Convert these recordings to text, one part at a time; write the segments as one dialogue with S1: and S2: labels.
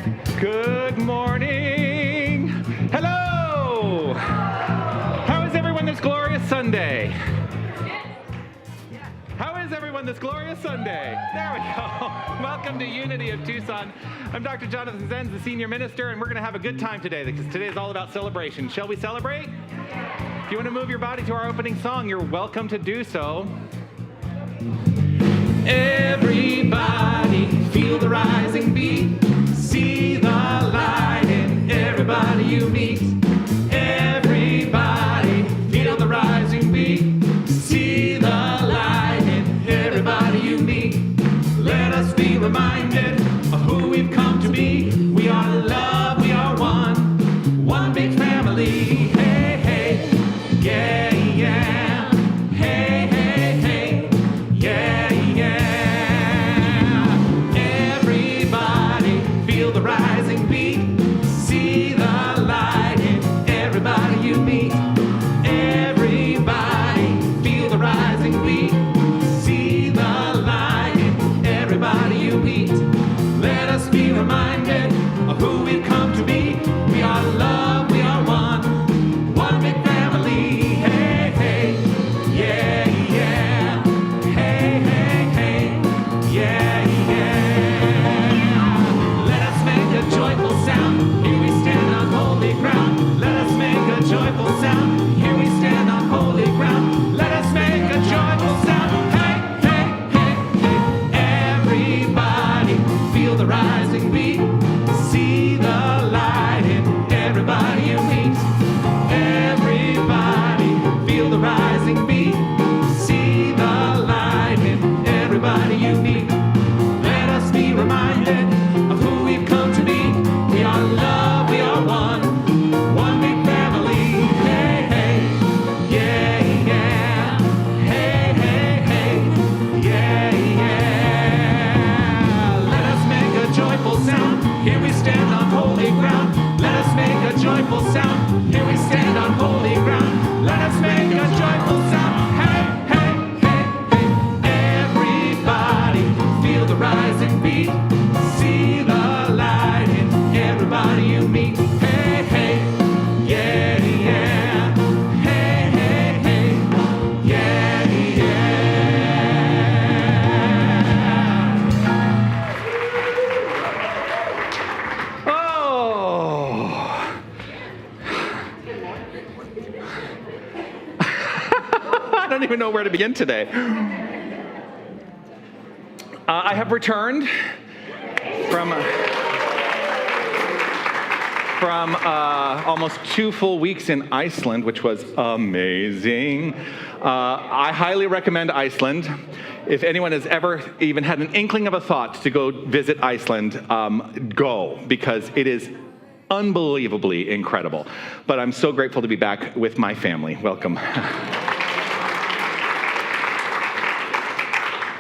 S1: Good morning. Hello. How is everyone this glorious Sunday? How is everyone this glorious Sunday? There we go. Welcome to Unity of Tucson. I'm Dr. Jonathan Zenz, the senior minister, and we're going to have a good time today because today is all about celebration. Shall we celebrate? If you want to move your body to our opening song, you're welcome to do so. Everybody feel the rising beat. See the light in everybody you meet. Everybody feel the rising beat. See the light in everybody you meet. Let us be reminded of who we've come to be. We are love, we are one big family. Hey, hey, yeah, yeah. Hey, hey, hey, yeah, yeah. Everybody feel the rising beat. See the light in everybody you meet. Everybody feel the rising beat. See the light in everybody you meet. Let us be reminded of who we've come to be. We are love, we are one big family. Hey, hey, yeah, yeah. Hey, hey, hey, yeah, yeah. Let us make a joyful sound. Here we stand on holy ground. Let us make a joyful sound. Here we stand on holy ground. Let us make a joyful sound. Hey, hey, hey, hey. Everybody feel the rising beat. See the light in everybody you meet. Everybody feel the rising beat. See the light in everybody you meet. Let us be reminded of who we've come to be. We are love, we are one big family. Hey, hey, yeah, yeah. Hey, hey, hey, yeah, yeah. Let us make a joyful sound. Here we stand on holy ground. Let us make a joyful sound. Here we stand on holy ground. Let us make a joyful sound. Hey, hey, hey, hey. Everybody feel the rising beat. See the light in everybody you meet. Hey, hey, yeah, yeah. Hey, hey, hey, yeah, yeah. Oh. I don't even know where to begin today. I have returned from almost 2 full weeks in Iceland, which was amazing. I highly recommend Iceland. If anyone has ever even had an inkling of a thought to go visit Iceland, go, because it is unbelievably incredible. But I'm so grateful to be back with my family. Welcome.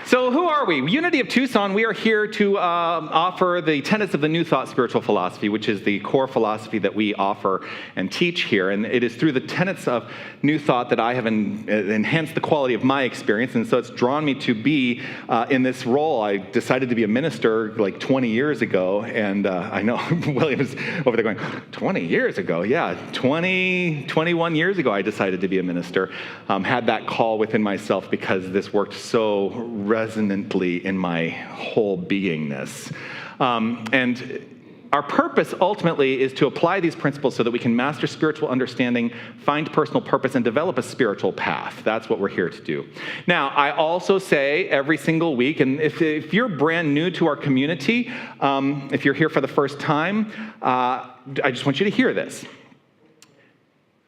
S1: So who are we? Unity of Tucson, we are here to offer the tenets of the New Thought spiritual philosophy, which is the core philosophy that we offer and teach here. And it is through the tenets of New Thought that I have enhanced the quality of my experience. And so it's drawn me to be in this role. I decided to be a minister like 20 years ago. And I know William is over there going, 20 years ago? Yeah, 21 years ago I decided to be a minister. Had that call within myself because this worked so resonantly in my whole beingness. And our purpose ultimately is to apply these principles so that we can master spiritual understanding, find personal purpose, and develop a spiritual path. That's what we're here to do. Now, I also say every single week, and if you're brand new to our community, if you're here for the first time, I just want you to hear this.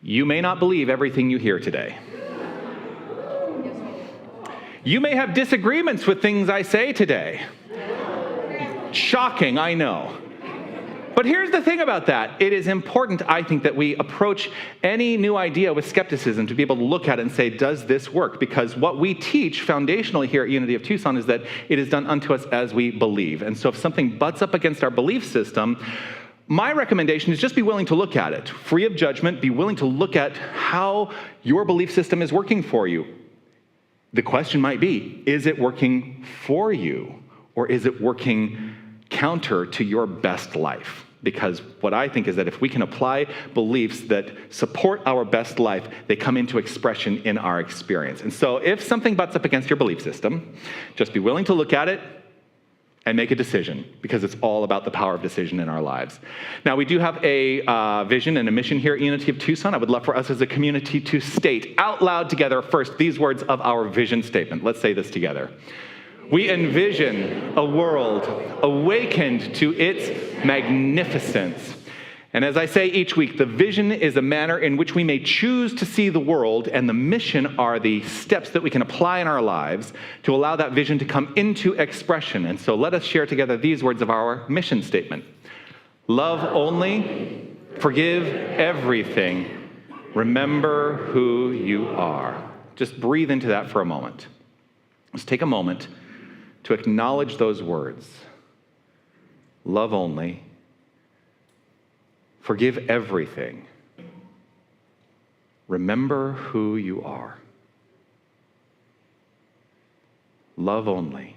S1: You may not believe everything you hear today. You may have disagreements with things I say today. Shocking, I know. But here's the thing about that. It is important, I think, that we approach any new idea with skepticism to be able to look at it and say, does this work? Because what we teach foundationally here at Unity of Tucson is that it is done unto us as we believe. And so if something butts up against our belief system, my recommendation is just be willing to look at it. Free of judgment, be willing to look at how your belief system is working for you. The question might be, is it working for you? Or is it working counter to your best life. Because what I think is that if we can apply beliefs that support our best life, they come into expression in our experience. And so if something butts up against your belief system, just be willing to look at it and make a decision, because it's all about the power of decision in our lives. Now, we do have a vision and a mission here at Unity of Tucson. I would love for us as a community to state out loud together first these words of our vision statement. Let's say this together. We envision a world awakened to its magnificence. And as I say each week, the vision is a manner in which we may choose to see the world, and the mission are the steps that we can apply in our lives to allow that vision to come into expression. And so let us share together these words of our mission statement. Love only, forgive everything, remember who you are. Just breathe into that for a moment. Let's take a moment to acknowledge those words. Love only, forgive everything, remember who you are. Love only,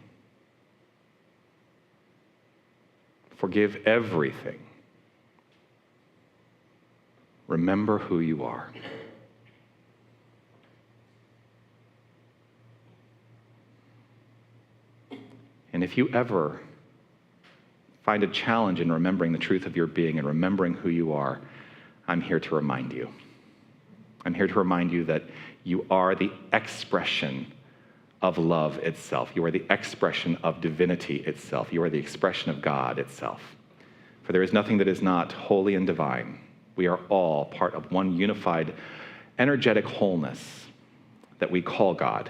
S1: forgive everything, remember who you are. And if you ever find a challenge in remembering the truth of your being and remembering who you are, I'm here to remind you. I'm here to remind you that you are the expression of love itself. You are the expression of divinity itself. You are the expression of God itself. For there is nothing that is not holy and divine. We are all part of one unified, energetic wholeness that we call God.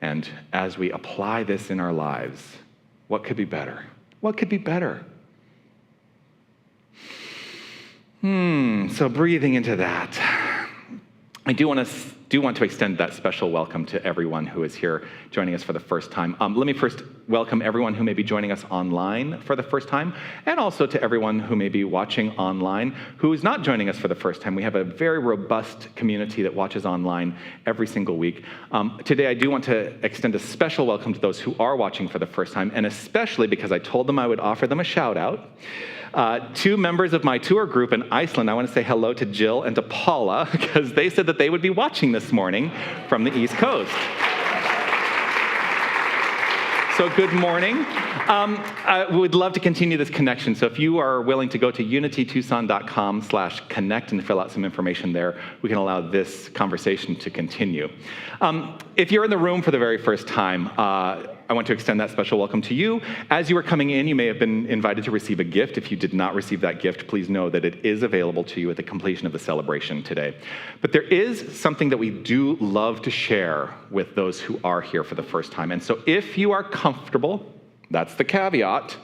S1: And as we apply this in our lives, what could be better? What could be better? So breathing into that, I do want to extend that special welcome to everyone who is here joining us for the first time. Let me first welcome everyone who may be joining us online for the first time, and also to everyone who may be watching online who is not joining us for the first time. We have a very robust community that watches online every single week. Today, I do want to extend a special welcome to those who are watching for the first time, and especially because I told them I would offer them a shout out. Two members of my tour group in Iceland. I want to say hello to Jill and to Paula, because they said that they would be watching this morning from the East Coast. So good morning. I would love to continue this connection. So if you are willing to go to unitytucson.com/connect and fill out some information there, we can allow this conversation to continue. If you're in the room for the very first time, I want to extend that special welcome to you. As you were coming in, you may have been invited to receive a gift. If you did not receive that gift, please know that it is available to you at the completion of the celebration today. But there is something that we do love to share with those who are here for the first time. And so if you are comfortable, that's the caveat,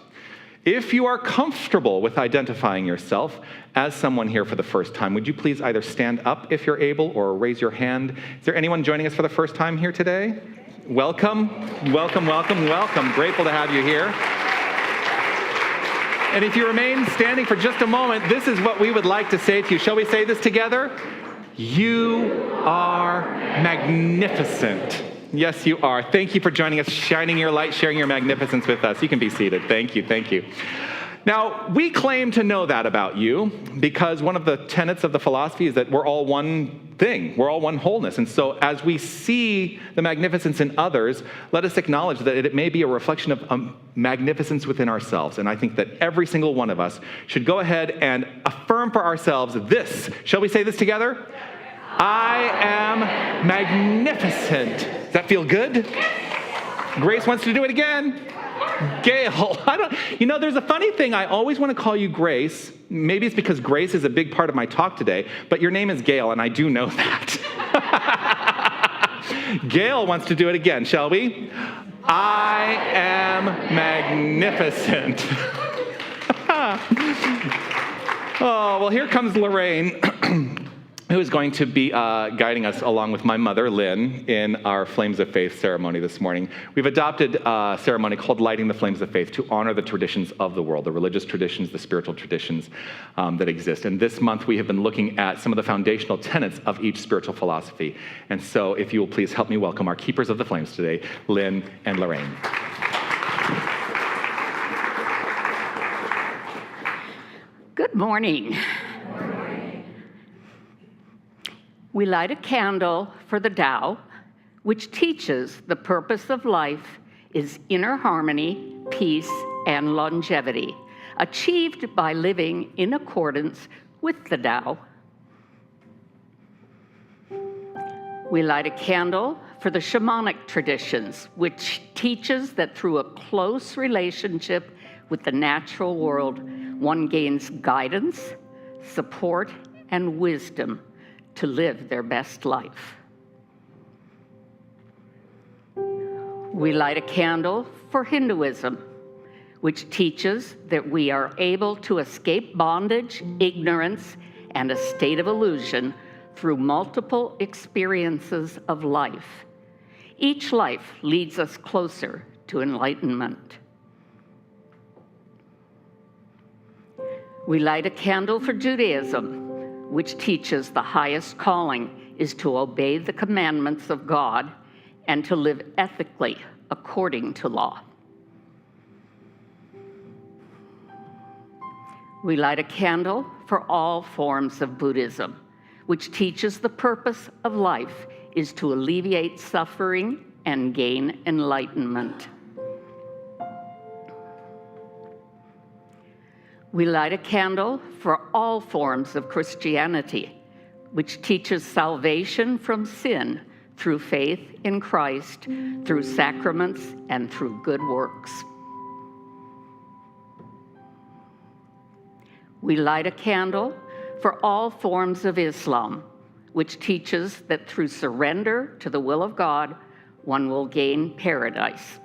S1: if you are comfortable with identifying yourself as someone here for the first time, would you please either stand up if you're able or raise your hand? Is there anyone joining us for the first time here today? Welcome, welcome, welcome, welcome. Grateful to have you here. And if you remain standing for just a moment, this is what we would like to say to you. Shall we say this together? You are magnificent. Yes, you are. Thank you for joining us, shining your light, sharing your magnificence with us. You can be seated. Thank you, thank you. Now, we claim to know that about you because one of the tenets of the philosophy is that we're all one thing. We're all one wholeness. And so as we see the magnificence in others, let us acknowledge that it may be a reflection of magnificence within ourselves. And I think that every single one of us should go ahead and affirm for ourselves this. Shall we say this together? I am magnificent. Does that feel good? Grace wants to do it again. Gail, there's a funny thing. I always want to call you Grace. Maybe it's because Grace is a big part of my talk today, but your name is Gail, and I do know that. Gail wants to do it again, shall we? I am magnificent. Oh, well, here comes Lorraine, who is going to be guiding us along with my mother, Lynn, in our Flames of Faith ceremony this morning. We've adopted a ceremony called Lighting the Flames of Faith to honor the traditions of the world, the religious traditions, the spiritual traditions that exist. And this month we have been looking at some of the foundational tenets of each spiritual philosophy. And so if you will please help me welcome our keepers of the flames today, Lynn and Lorraine.
S2: Good morning. We light a candle for the Tao, which teaches the purpose of life is inner harmony, peace, and longevity, achieved by living in accordance with the Tao. We light a candle for the shamanic traditions, which teaches that through a close relationship with the natural world, one gains guidance, support, and wisdom to live their best life. We light a candle for Hinduism, which teaches that we are able to escape bondage, ignorance, and a state of illusion through multiple experiences of life. Each life leads us closer to enlightenment. We light a candle for Judaism, which teaches the highest calling is to obey the commandments of God and to live ethically according to law. We light a candle for all forms of Buddhism, which teaches the purpose of life is to alleviate suffering and gain enlightenment. We light a candle for all forms of Christianity, which teaches salvation from sin through faith in Christ, through sacraments, and through good works. We light a candle for all forms of Islam, which teaches that through surrender to the will of God, one will gain paradise.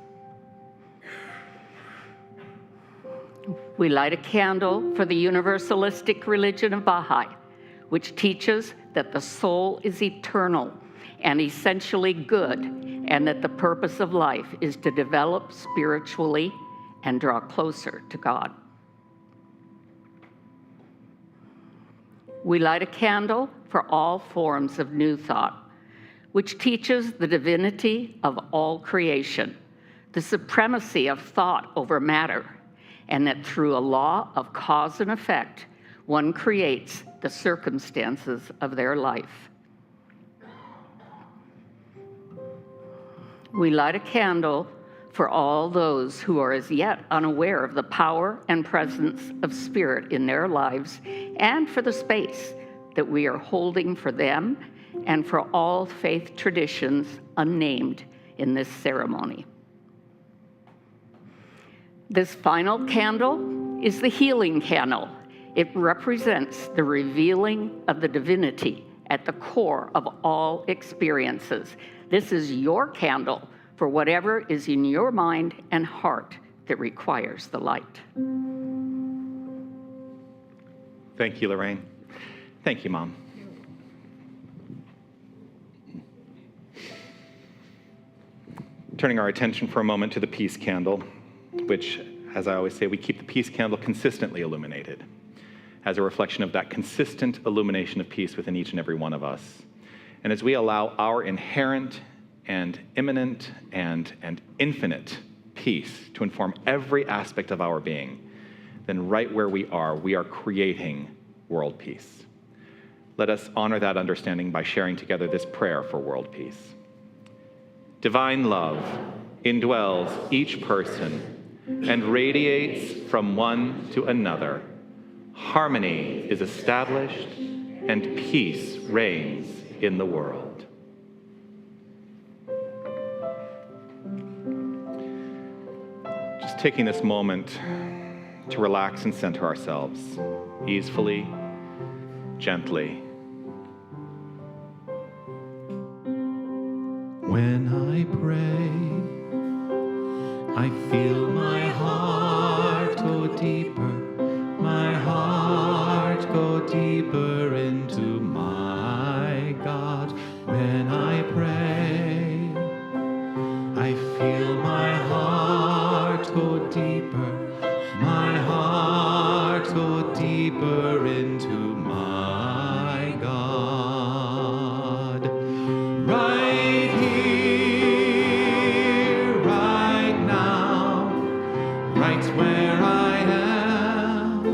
S2: We light a candle for the universalistic religion of Baha'i, which teaches that the soul is eternal and essentially good, and that the purpose of life is to develop spiritually and draw closer to God. We light a candle for all forms of New Thought, which teaches the divinity of all creation, the supremacy of thought over matter, and that through a law of cause and effect, one creates the circumstances of their life. We light a candle for all those who are as yet unaware of the power and presence of Spirit in their lives, and for the space that we are holding for them and for all faith traditions unnamed in this ceremony. This final candle is the healing candle. It represents the revealing of the divinity at the core of all experiences. This is your candle for whatever is in your mind and heart that requires the light.
S1: Thank you, Lorraine. Thank you, Mom. Turning our attention for a moment to the peace candle, which, as I always say, we keep the peace candle consistently illuminated as a reflection of that consistent illumination of peace within each and every one of us. And as we allow our inherent and immanent and infinite peace to inform every aspect of our being, then right where we are creating world peace. Let us honor that understanding by sharing together this prayer for world peace. Divine love indwells each person and radiates from one to another. Harmony is established and peace reigns in the world. Just taking this moment to relax and center ourselves easefully, gently.
S3: When I pray, I feel my heart go deeper, my heart go deeper into my God. When I pray, I feel my heart go deeper, my heart go deeper into my God. Right here, right now, right where I am,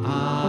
S3: I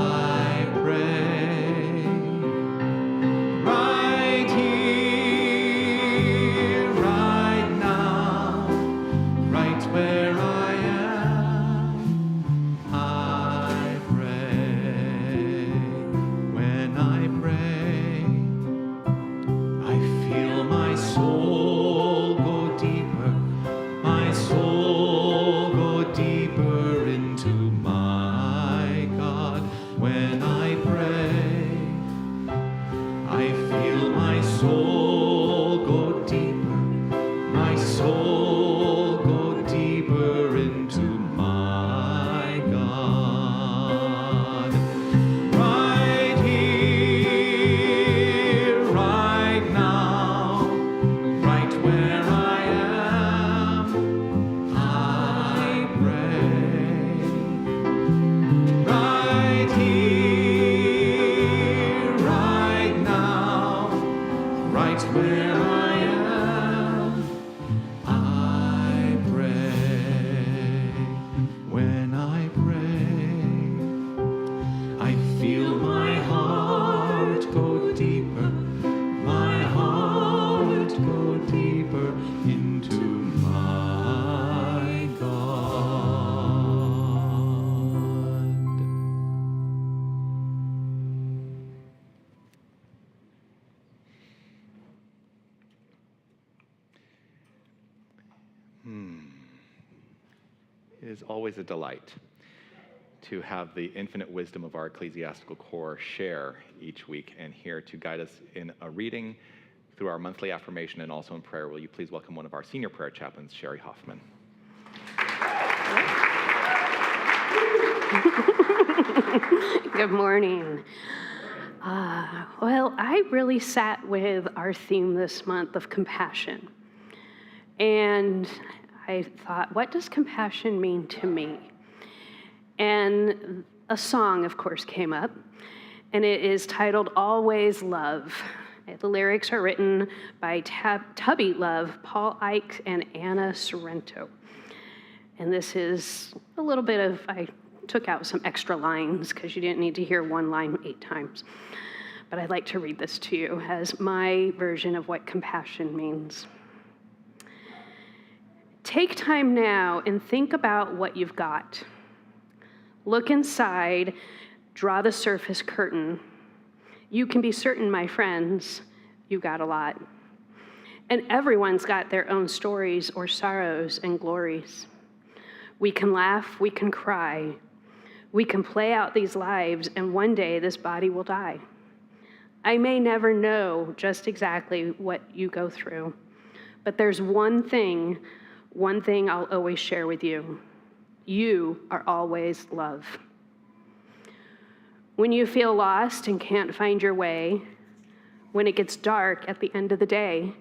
S1: is always a delight to have the infinite wisdom of our ecclesiastical core share each week, and here to guide us in a reading through our monthly affirmation and also in prayer. Will you please welcome one of our senior prayer chaplains, Sherry Hoffman.
S4: Good morning. Well, I really sat with our theme this month of compassion. And I thought, what does compassion mean to me? And a song, of course, came up, and it is titled Always Love. The lyrics are written by Tubby Love, Paul Ike, and Anna Sorrento. And this is a little bit of, I took out some extra lines because you didn't need to hear one line 8 times. But I'd like to read this to you as my version of what compassion means. Take time now and think about what you've got. Look inside, draw the surface curtain. You can be certain, my friends, you've got a lot. And everyone's got their own stories or sorrows and glories. We can laugh, we can cry. We can play out these lives, and one day this body will die. I may never know just exactly what you go through, but there's one thing I'll always share with you. You are always love. When you feel lost and can't find your way, when it gets dark at the end of the day,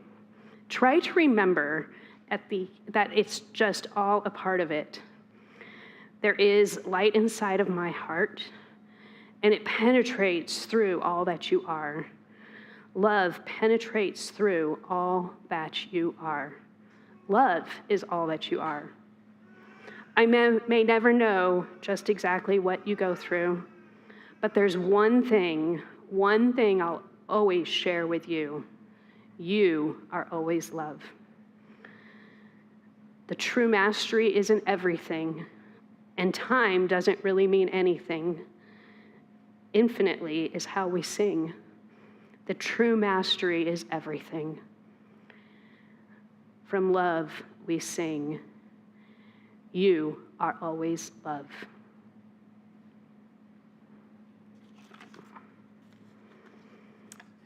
S4: try to remember that it's just all a part of it. There is light inside of my heart, and it penetrates through all that you are. Love penetrates through all that you are. Love is all that you are. I may never know just exactly what you go through, but there's one thing I'll always share with you. You are always love. The true mastery isn't everything, and time doesn't really mean anything. Infinitely is how we sing. The true mastery is everything. From love we sing. You are always love.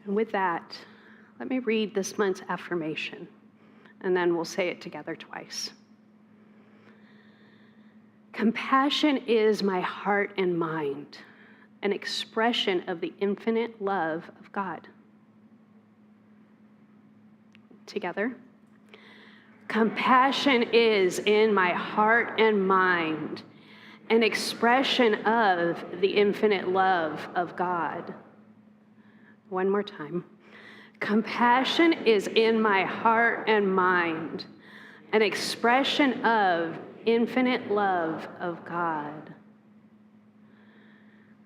S4: And with that, let me read this month's affirmation, and then we'll say it together twice. Compassion is my heart and mind, an expression of the infinite love of God. Together. Compassion is in my heart and mind, an expression of the infinite love of God. One more time. Compassion is in my heart and mind, an expression of infinite love of God.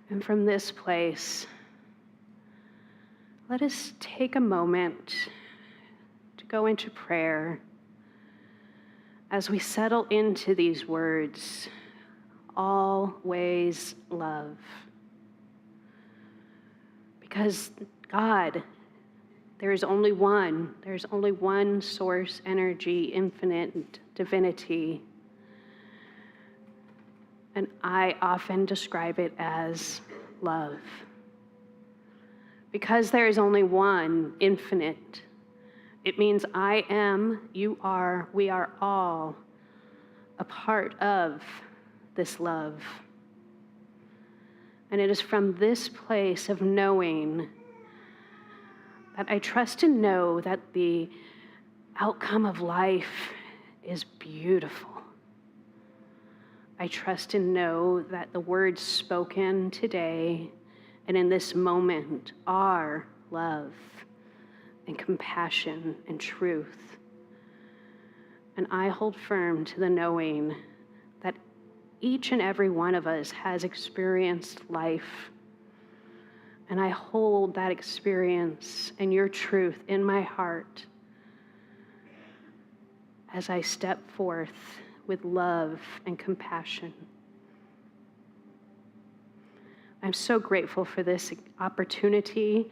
S4: And from this place, let us take a moment to go into prayer as we settle into these words, always love. Because God, there's only one source, energy, infinite divinity. And I often describe it as love. Because there is only one infinite, it means I am, you are, we are all a part of this love. And it is from this place of knowing that I trust and know that the outcome of life is beautiful. I trust and know that the words spoken today and in this moment are love and compassion and truth. And I hold firm to the knowing that each and every one of us has experienced life. And I hold that experience and your truth in my heart as I step forth with love and compassion. I'm so grateful for this opportunity,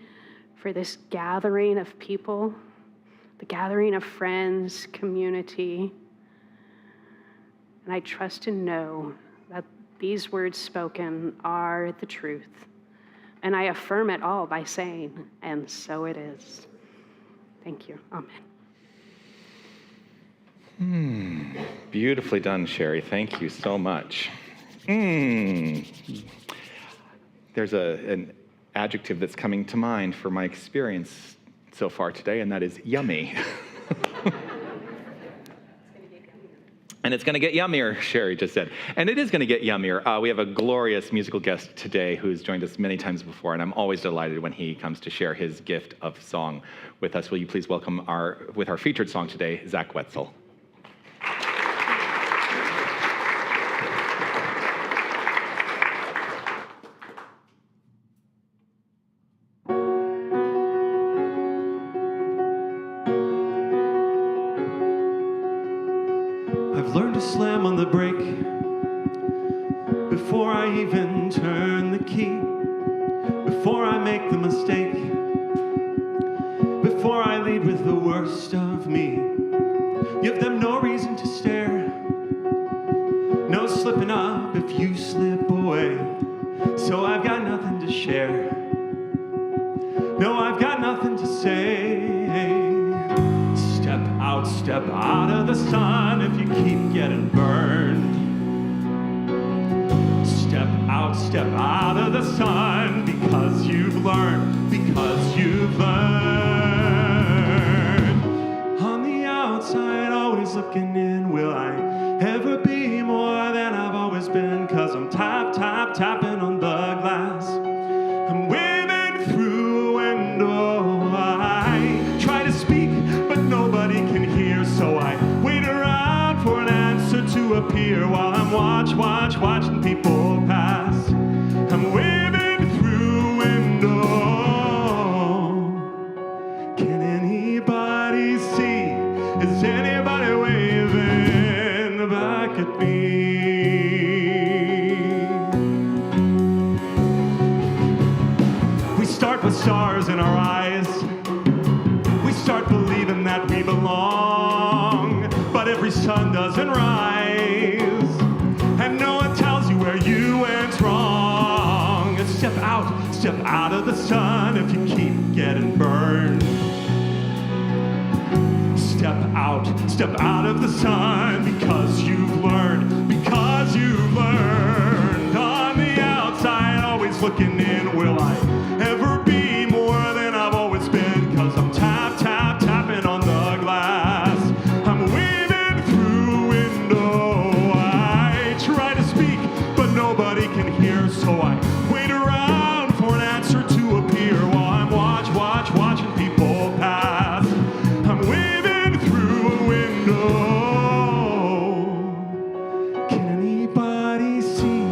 S4: for this gathering of people, the gathering of friends, community. And I trust and know that these words spoken are the truth. And I affirm it all by saying, and so it is. Thank you. Amen.
S1: Beautifully done, Sherry. Thank you so much. There's an adjective that's coming to mind for my experience so far today, and that is yummy. And it's going to get yummier, Sherry just said. And it is going to get yummier. We have a glorious musical guest today who's joined us many times before, and I'm always delighted when he comes to share his gift of song with us. Will you please welcome our featured song today, Zach Wetzel.
S3: Learn to slam on the brake before I even turn the key, before I make the mistake, before I lead with the worst of me. Give them no reason to stare, no slipping up if you slip away. So I've got nothing to share, no, I've got nothing to say. Step out of the sun if you keep getting burned. Step out of the sun because you've learned, On the outside, always looking in, will I ever be more than I've always been? 'Cause I'm tapping on the glass. I'm waving through a window. I try to speak, but nobody can hear, so I wait around for an answer to appear while I'm watching people pass. I'm waving through a window. Can anybody see? Is anybody waving back at me? We start with stars in our eyes. We start believing that we belong, but every sun doesn't rise, and no one tells you where you went wrong. And step out of the sun if you keep getting burned. Step out of the sun because you've learned, On the outside, always looking in, will I ever be more than I've always been? 'Cause I'm tapping on the glass. I'm waving through a window. I try to speak, but nobody can hear, so I wait around for an answer to appear while I'm watching people pass. I'm waving through a window. Can anybody see?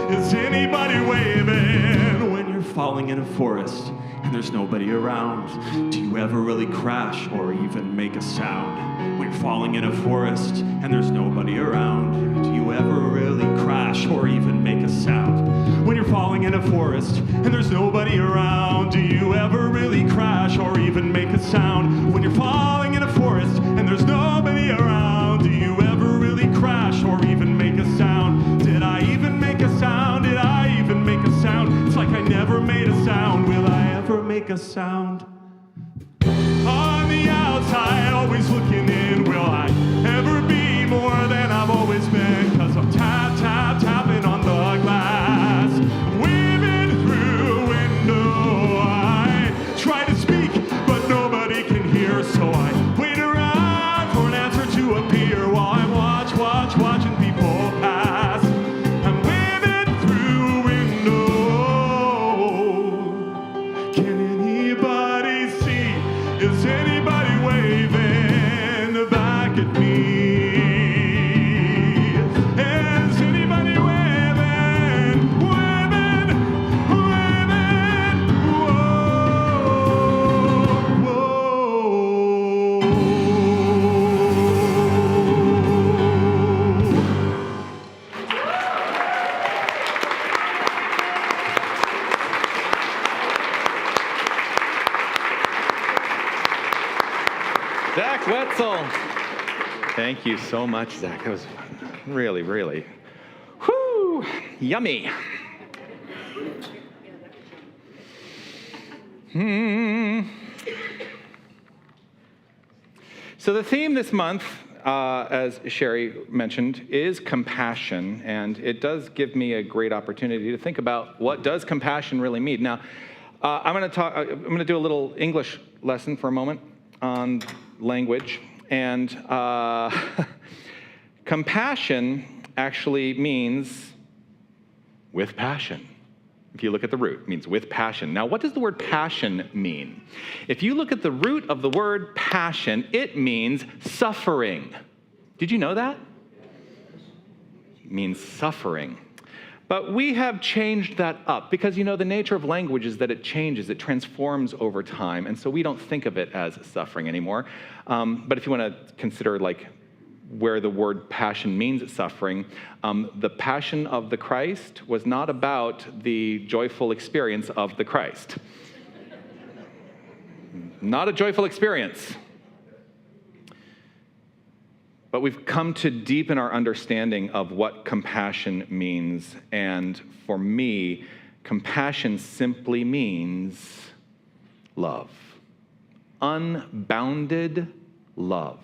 S3: Is anybody waving? When you're falling in a forest and there's nobody around, do you ever really crash or even make a sound? When you're falling in a forest and there's nobody around, do you ever really crash or even make a sound? When you're falling in a forest and there's nobody around, do you ever really crash or even make a sound? When you're falling in a forest and there's nobody around, do you ever really crash or even make a sound? Did I even make a sound? Did I even make a sound? It's like I never made a sound. Will I ever make a sound? On the outside, always looking in, will I ever be more than I've always been? 'Cause I'm tapping on the glass, waving through a window. I try to speak, but nobody can hear, so I wait around for an answer to appear while I'm watching people pass. I'm waving through a window. Can anybody see? Is anybody waving back at me? Is anybody waving?
S1: Zach Wetzel. Thank you so much, Zach. That was fun. Really, really. Whew, yummy. So the theme this month, as Sherry mentioned, is compassion, and it does give me a great opportunity to think about what does compassion really mean. Now, I'm going to do a little English lesson for a moment on language, and compassion actually means with passion. If you look at the root, it means with passion. Now, what does the word passion mean? If you look at the root of the word passion, it means suffering. Did you know that? It means suffering. But we have changed that up because, the nature of language is that it changes, it transforms over time, and so we don't think of it as suffering anymore. But if you want to consider, where the word passion means suffering, the passion of the Christ was not about the joyful experience of the Christ. Not a joyful experience. But we've come to deepen our understanding of what compassion means. And for me, compassion simply means love. Unbounded love.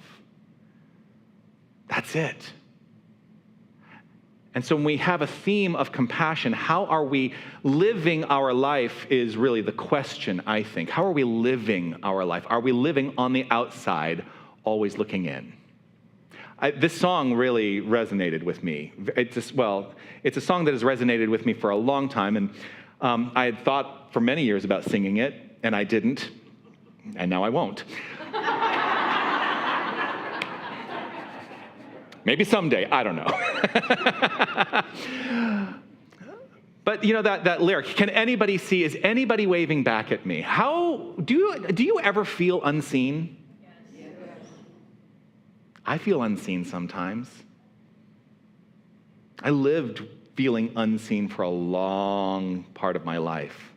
S1: That's it. And so when we have a theme of compassion, how are we living our life is really the question, I think. How are we living our life? Are we living on the outside, always looking in? This song really resonated with me. It's a song that has resonated with me for a long time, and I had thought for many years about singing it, and I didn't, and now I won't. Maybe someday, I don't know. But that lyric, can anybody see, is anybody waving back at me? How, do you ever feel unseen? Yes. I feel unseen sometimes. I lived feeling unseen for a long part of my life.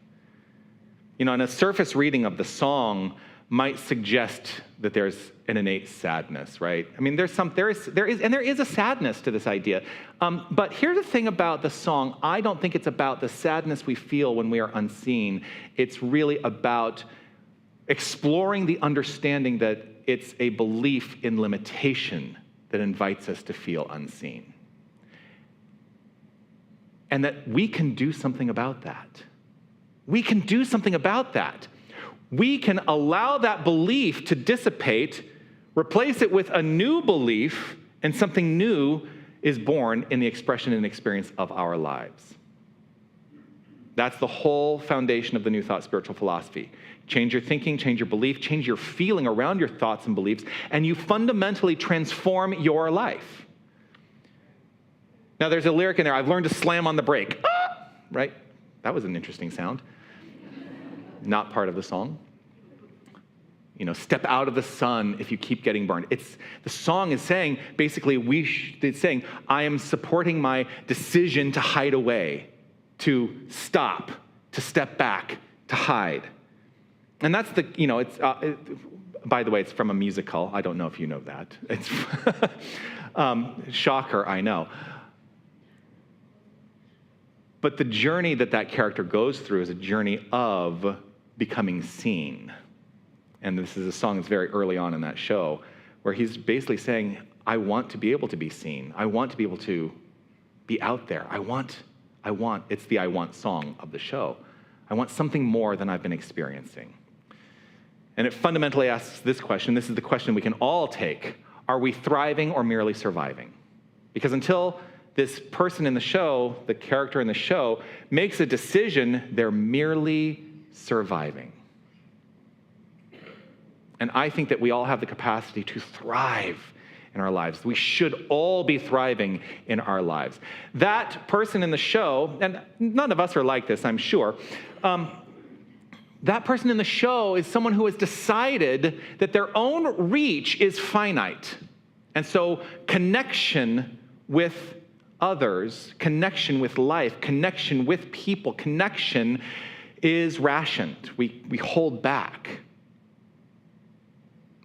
S1: And a surface reading of the song might suggest that there's an innate sadness, right? I mean, there is a sadness to this idea. But here's the thing about the song. I don't think it's about the sadness we feel when we are unseen. It's really about exploring the understanding that it's a belief in limitation that invites us to feel unseen. And that we can do something about that. We can do something about that. We can allow that belief to dissipate, replace it with a new belief, and something new is born in the expression and experience of our lives. That's the whole foundation of the New Thought spiritual philosophy. Change your thinking, change your belief, change your feeling around your thoughts and beliefs, and you fundamentally transform your life. Now, there's a lyric in there, I've learned to slam on the brake. Ah! Right? That was an interesting sound. Not part of the song. Step out of the sun if you keep getting burned. The song is saying, basically, it's saying, I am supporting my decision to hide away, to stop, to step back, to hide. And that's by the way, it's from a musical. I don't know if you know that. It's shocker, I know. But the journey that character goes through is a journey of becoming seen. And this is a song that's very early on in that show, where he's basically saying, I want to be able to be seen. I want to be able to be out there. It's the I want song of the show. I want something more than I've been experiencing. And it fundamentally asks this question. This is the question we can all take. Are we thriving or merely surviving? Because until this person in the show, the character in the show, makes a decision, they're merely surviving. And I think that we all have the capacity to thrive in our lives. We should all be thriving in our lives. That person in the show, and none of us are like this, I'm sure, that person in the show is someone who has decided that their own reach is finite. And so connection with others, connection with life, connection with people, connection is rationed. We hold back.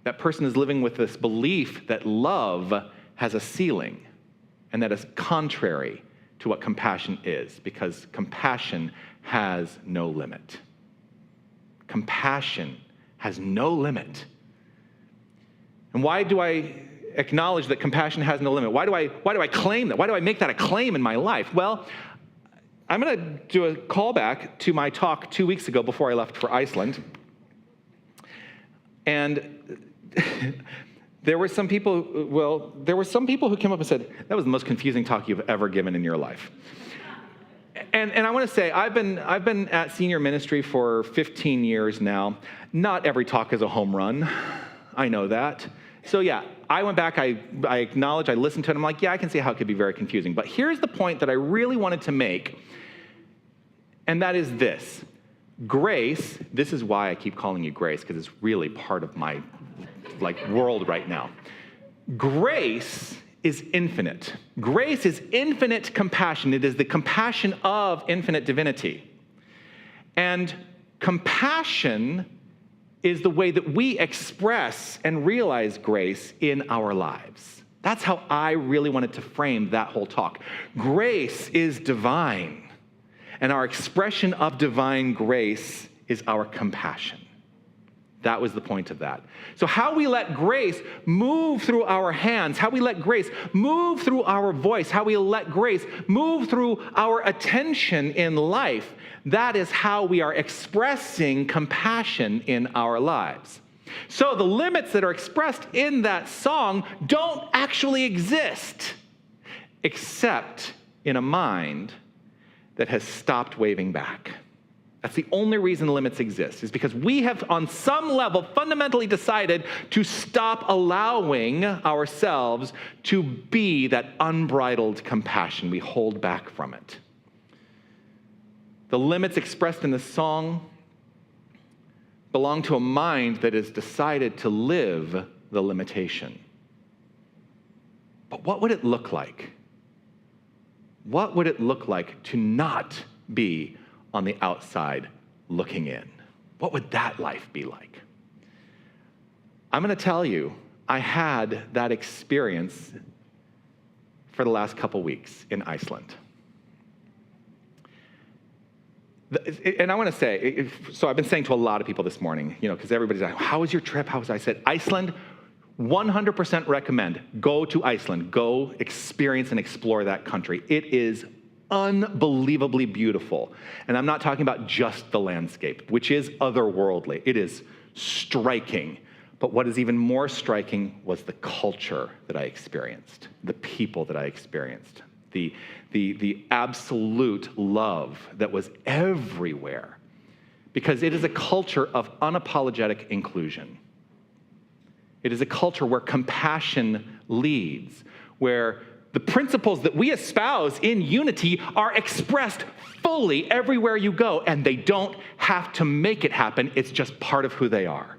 S1: That person is living with this belief that love has a ceiling. And that is contrary to what compassion is, because compassion has no limit. Compassion has no limit. And why do I acknowledge that compassion has no limit? Why do I claim that? Why do I make that a claim in my life? Well, I'm going to do a callback to my talk 2 weeks ago before I left for Iceland. And there were some people who came up and said, that was the most confusing talk you've ever given in your life. And I want to say, I've been at senior ministry for 15 years now. Not every talk is a home run. I know that. So yeah, I went back, I acknowledged, I listened to it, I'm like, yeah, I can see how it could be very confusing. But here's the point that I really wanted to make, and that is this. Grace, this is why I keep calling you Grace, because it's really part of my world right now. Grace is infinite. Grace is infinite compassion. It is the compassion of infinite divinity. And compassion is the way that we express and realize grace in our lives. That's how I really wanted to frame that whole talk. Grace is divine, and our expression of divine grace is our compassion. That was the point of that. So how we let grace move through our hands, how we let grace move through our voice, how we let grace move through our attention in life, that is how we are expressing compassion in our lives. So the limits that are expressed in that song don't actually exist, except in a mind that has stopped waving back. That's the only reason the limits exist, is because we have on some level fundamentally decided to stop allowing ourselves to be that unbridled compassion. We hold back from it. The limits expressed in the song belong to a mind that has decided to live the limitation. But what would it look like? What would it look like to not be on the outside looking in? What would that life be like? I'm going to tell you, I had that experience for the last couple weeks in Iceland. And I want to say, so I've been saying to a lot of people this morning, because everybody's like, how was your trip? How was I said, Iceland, 100% recommend. Go to Iceland. Go experience and explore that country. It is unbelievably beautiful. And I'm not talking about just the landscape, which is otherworldly. It is striking. But what is even more striking was the culture that I experienced, the people that I experienced, the absolute love that was everywhere. Because it is a culture of unapologetic inclusion. It is a culture where compassion leads, where the principles that we espouse in unity are expressed fully everywhere you go, and they don't have to make it happen. It's just part of who they are.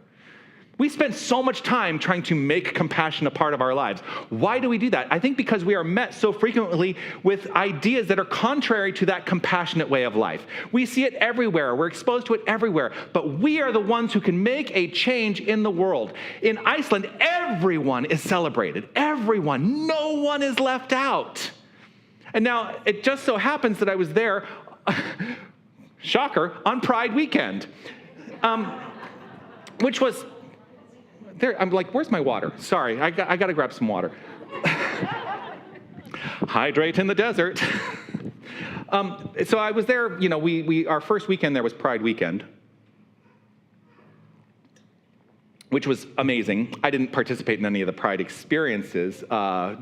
S1: We spend so much time trying to make compassion a part of our lives. Why do we do that? I think because we are met so frequently with ideas that are contrary to that compassionate way of life. We see it everywhere. We're exposed to it everywhere. But we are the ones who can make a change in the world. In Iceland, everyone is celebrated. Everyone. No one is left out. And now, it just so happens that I was there, shocker, on Pride weekend, which was... There, I'm like, where's my water? Sorry, I got to grab some water. Hydrate in the desert. So I was there, our first weekend there was Pride weekend, which was amazing. I didn't participate in any of the Pride experiences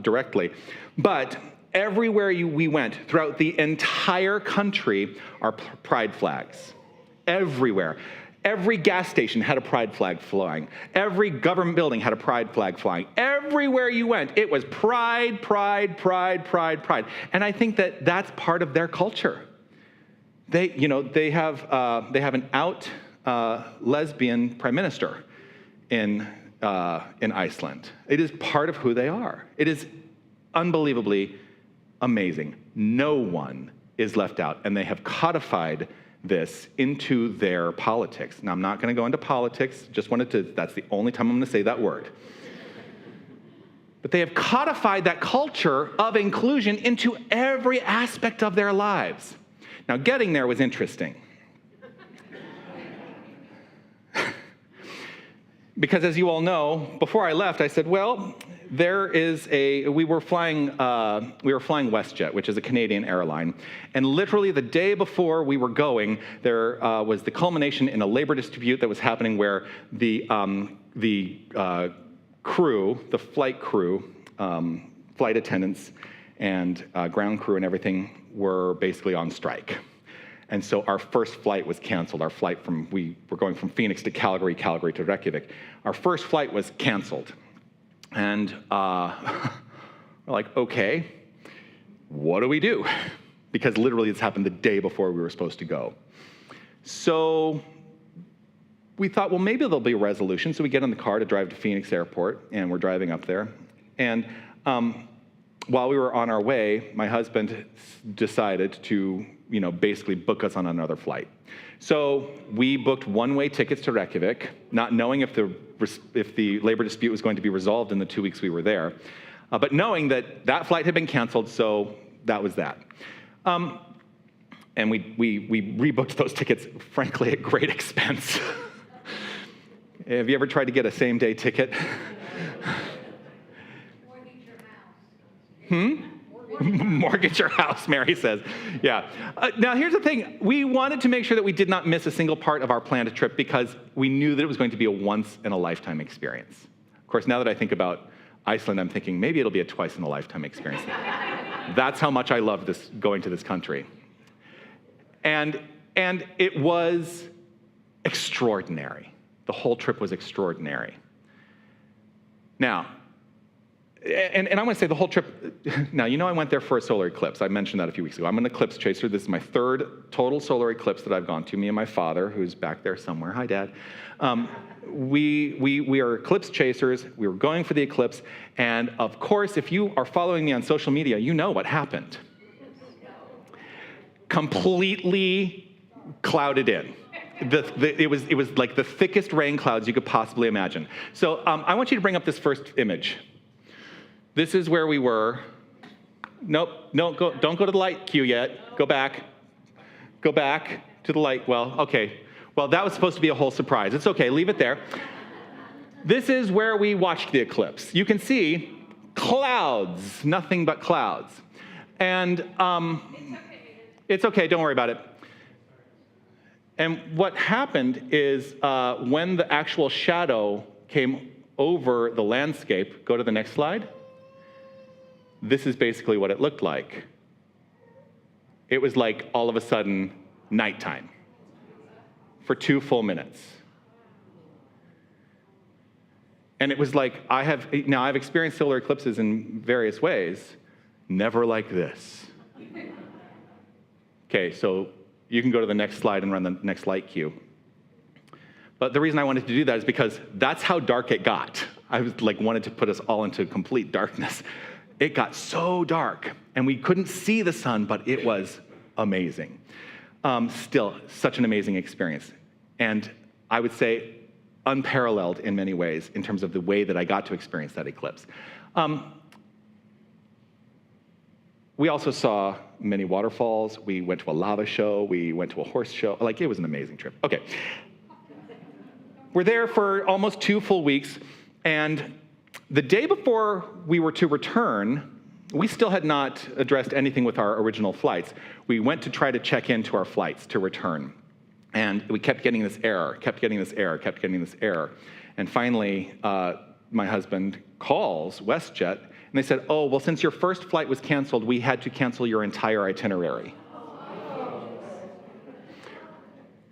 S1: directly, but everywhere we went throughout the entire country are Pride flags. Everywhere. Every gas station had a pride flag flying. Every government building had a pride flag flying. Everywhere you went, it was pride, pride, pride, pride, pride. And I think that that's part of their culture. They have an out lesbian prime minister in Iceland. It is part of who they are. It is unbelievably amazing. No one is left out, and they have codified this into their politics. Now, I'm not going to go into politics, that's the only time I'm going to say that word. but they have codified that culture of inclusion into every aspect of their lives. Now, getting there was interesting. Because as you all know, before I left, I said, well, we were flying WestJet, which is a Canadian airline, and literally the day before we were going, there was the culmination in a labor dispute that was happening where the crew, the flight crew, flight attendants, and ground crew and everything were basically on strike. And so our first flight was canceled. Our flight we were going from Phoenix to Calgary, Calgary to Reykjavik. Our first flight was canceled. And we're like, okay, what do we do? Because literally this happened the day before we were supposed to go. So we thought, well, maybe there'll be a resolution. So we get in the car to drive to Phoenix Airport, and we're driving up there. And while we were on our way, my husband decided to, basically book us on another flight. So we booked one-way tickets to Reykjavik, not knowing if the labor dispute was going to be resolved in the 2 weeks we were there, but knowing that that flight had been canceled, so that was that. And we rebooked those tickets, frankly, at great expense. Have you ever tried to get a same-day ticket? Mortgage your house, Mary says. Yeah. Now, here's the thing. We wanted to make sure that we did not miss a single part of our planned trip because we knew that it was going to be a once-in-a-lifetime experience. Of course, now that I think about Iceland, I'm thinking maybe it'll be a twice-in-a-lifetime experience. That's how much I love going to this country. And it was extraordinary. The whole trip was extraordinary. Now, and I want to say the whole trip, now, I went there for a solar eclipse. I mentioned that a few weeks ago. I'm an eclipse chaser. This is my third total solar eclipse that I've gone to. Me and my father, who's back there somewhere. Hi, Dad. We are eclipse chasers. We were going for the eclipse. And of course, if you are following me on social media, you know what happened. Completely clouded in. It was like the thickest rain clouds you could possibly imagine. So I want you to bring up this first image. This is where we were. Nope, don't go to the light cue yet. Go back to the light. Well, okay. Well, that was supposed to be a whole surprise. It's okay, leave it there. This is where we watched the eclipse. You can see clouds, nothing but clouds. And it's okay, don't worry about it. And what happened is when the actual shadow came over the landscape, go to the next slide. This is basically what it looked like. It was like all of a sudden nighttime for 2 full minutes. And it was like, I've experienced solar eclipses in various ways, never like this. Okay, so you can go to the next slide and run the next light cue. But the reason I wanted to do that is because that's how dark it got. I wanted to put us all into complete darkness. It got so dark, and we couldn't see the sun, but it was amazing. Still, such an amazing experience. And I would say unparalleled in many ways in terms of the way that I got to experience that eclipse. We also saw many waterfalls. We went to a lava show. We went to a horse show. It was an amazing trip. Okay. We're there for almost 2 full weeks, and the day before we were to return, we still had not addressed anything with our original flights. We went to try to check into our flights to return, and we kept getting this error, And finally, my husband calls WestJet, and they said, oh, well, since your first flight was canceled, we had to cancel your entire itinerary.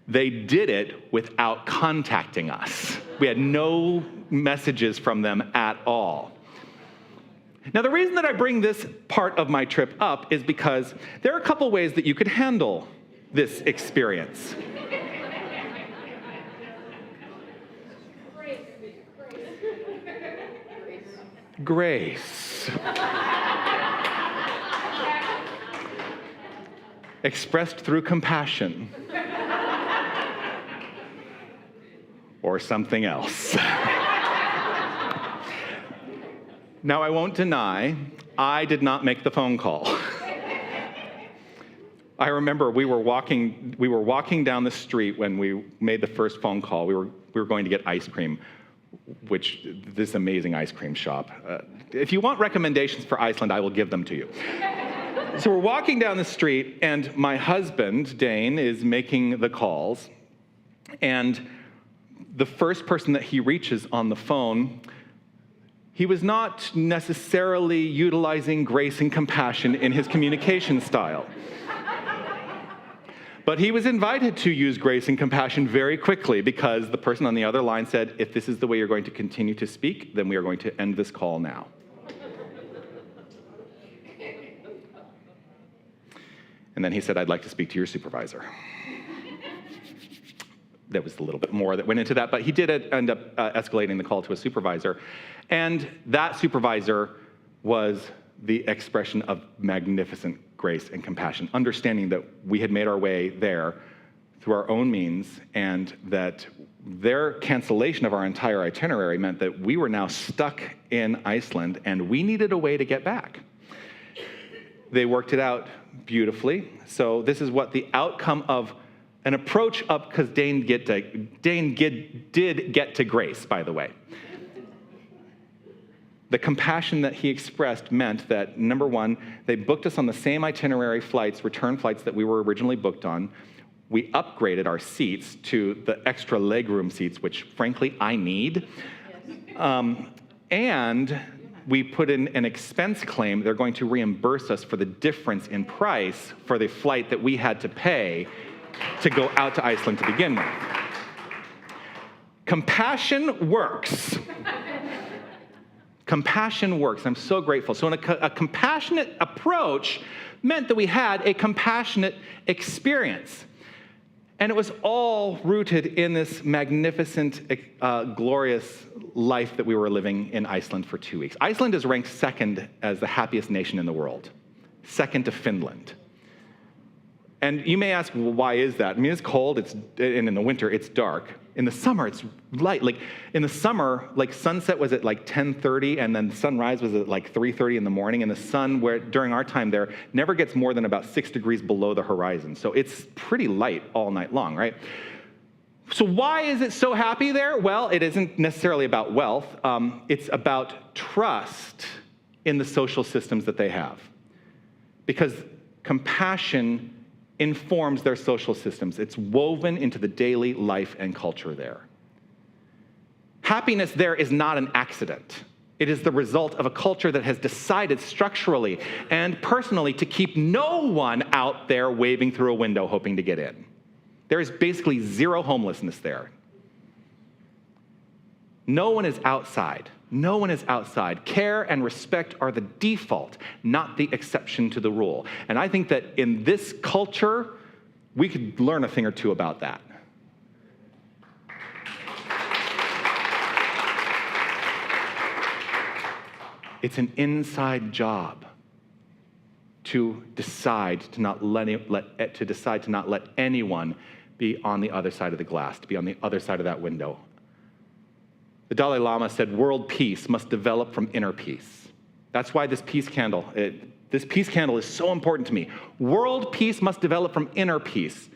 S1: They did it without contacting us. We had no messages from them at all. Now, the reason that I bring this part of my trip up is because there are a couple ways that you could handle this experience. Grace. Expressed through compassion. Or something else. Now, I won't deny, I did not make the phone call. I remember we were walking down the street when we made the first phone call. We were going to get ice cream, which this amazing ice cream shop. If you want recommendations for Iceland, I will give them to you. So we're walking down the street, and my husband, Dane, is making the calls. And the first person that he reaches on the phone, he was not necessarily utilizing grace and compassion in his communication style. But he was invited to use grace and compassion very quickly because the person on the other line said, if this is the way you're going to continue to speak, then we are going to end this call now. And then he said, I'd like to speak to your supervisor. There was a little bit more that went into that, but he did end up escalating the call to a supervisor. And that supervisor was the expression of magnificent grace and compassion, understanding that we had made our way there through our own means, and that their cancellation of our entire itinerary meant that we were now stuck in Iceland, and we needed a way to get back. They worked it out beautifully. So this is what the outcome of an approach up, because Dane did get to grace, by the way. The compassion that he expressed meant that, number one, they booked us on the same itinerary flights, return flights that we were originally booked on. We upgraded our seats to the extra legroom seats, which, frankly, I need. And we put in an expense claim. They're going to reimburse us for the difference in price for the flight that we had to pay to go out to Iceland to begin with. Compassion works. Compassion works. I'm so grateful. So a compassionate approach meant that we had a compassionate experience. And it was all rooted in this magnificent, glorious life that we were living in Iceland for 2 weeks. Iceland is ranked second as the happiest nation in the world, second to Finland. And you may ask, well, why is that? I mean, it's cold, and in the winter, it's dark. In the summer, it's light. Like, in the summer, like, sunset was at, like, 10:30, and then sunrise was at, like, 3:30 in the morning, and the sun, during our time there, never gets more than about 6 degrees below the horizon. So it's pretty light all night long, right? So why is it so happy there? Well, it isn't necessarily about wealth. It's about trust in the social systems that they have. Because compassion informs their social systems. It's woven into the daily life and culture there. Happiness there is not an accident. It is the result of a culture that has decided structurally and personally to keep no one out there waving through a window hoping to get in. There is basically zero homelessness there. No one is outside. No one is outside. Care and respect are the default, not the exception to the rule. And I think that in this culture, we could learn a thing or two about that. It's an inside job to decide to not let anyone be on the other side of the glass, to be on the other side of that window. The Dalai Lama said, world peace must develop from inner peace. That's why this peace candle is so important to me. World peace must develop from inner peace.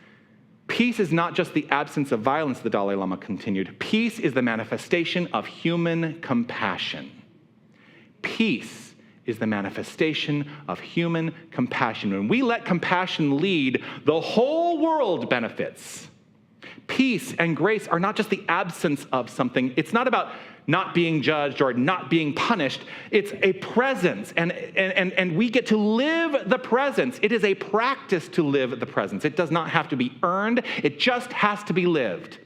S1: Peace is not just the absence of violence, the Dalai Lama continued. Peace is the manifestation of human compassion. Peace is the manifestation of human compassion. When we let compassion lead, the whole world benefits. Peace and grace are not just the absence of something. It's not about not being judged or not being punished. It's a presence, and we get to live the presence. It is a practice to live the presence. It does not have to be earned. It just has to be lived.